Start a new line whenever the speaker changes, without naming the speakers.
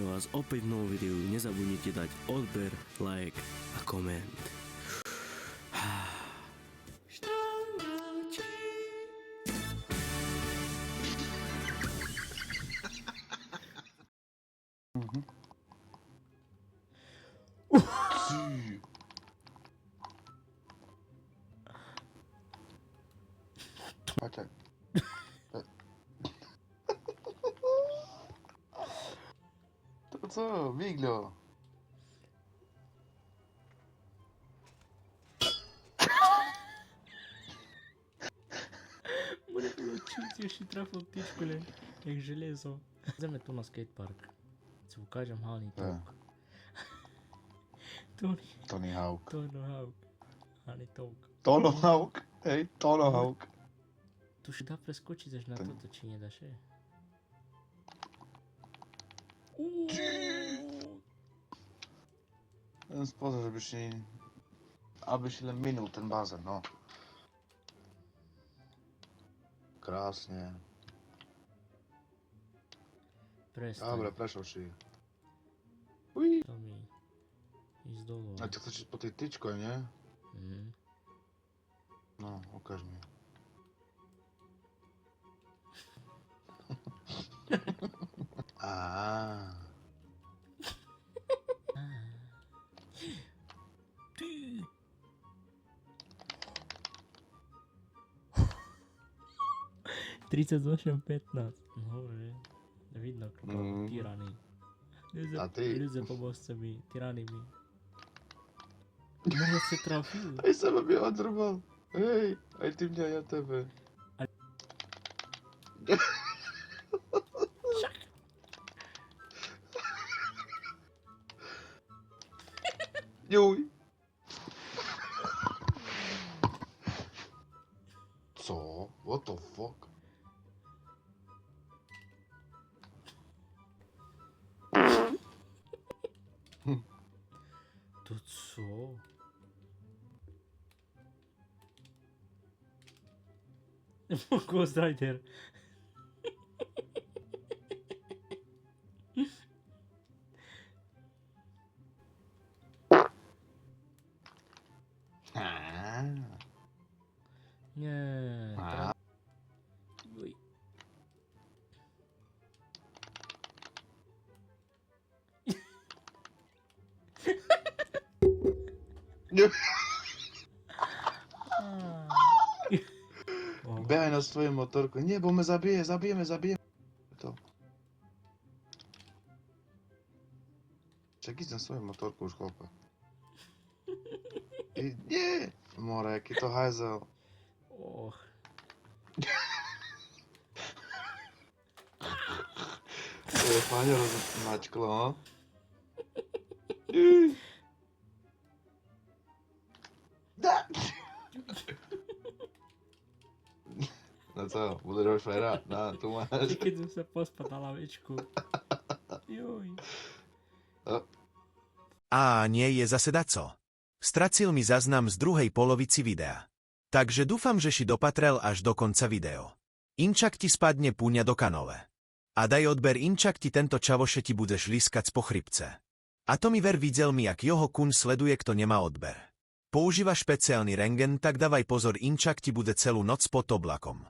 vás opäť v novom videu. Nezabudnite dať odber, like a koment.
Počkaj. To co, Miglo?
Bude bylo čít, ještě trafil tyčku, jak železo. Jdeme tu na skatepark. Si ukážem hálný touk.
Tony Hawk.
Hálný touk.
Tono Hawk? Hej, Tono Hawk.
Tu už dá preskočiť až na toto, či nedáš, je?
Jen pozor, abyś len minul ten bazén, no. Krásně.
Prestaň.
Dobre, prešiel si. Uj.
To mi ísť dolu.
A ty chceš ísť po tej tyčko, nie?
Mhm.
No, ukáž mi. Á.
Ty! $38.15. No, že? Vidno, tyrany.
A ty?
Ľudia pomôžte mi, tyrany mi. Možno sa trafil.
Aj seba mi odrval. Hej, aj ty mňa, ja tebe. Juj. Co? What the fuck?
To co? Ghost Rider. Nie. Uj.
Behaj na svoju motorku. Nie, bo me zabije. To. Čak ísť na svoju motorku už, chlapa. Nie! More, aký to hajzel.
Och.
To je fajne rozmačklo, no? No co, budeš mať fera? No, tu máš.
Keď som sa pospal na lavičku. Juj.
A nie je zase daco. Stracil mi záznam z druhej polovici videa. Takže dúfam, že si dopatrel až do konca video. Inčak ti spadne púňa do kanole. A daj odber, inčak ti tento čavoše ti budeš lískať z pochrypce. A to mi ver, videl mi, jak jeho kun sleduje, kto nemá odber. Používa špeciálny rengen, tak dávaj pozor, inčak ti bude celú noc pod oblakom.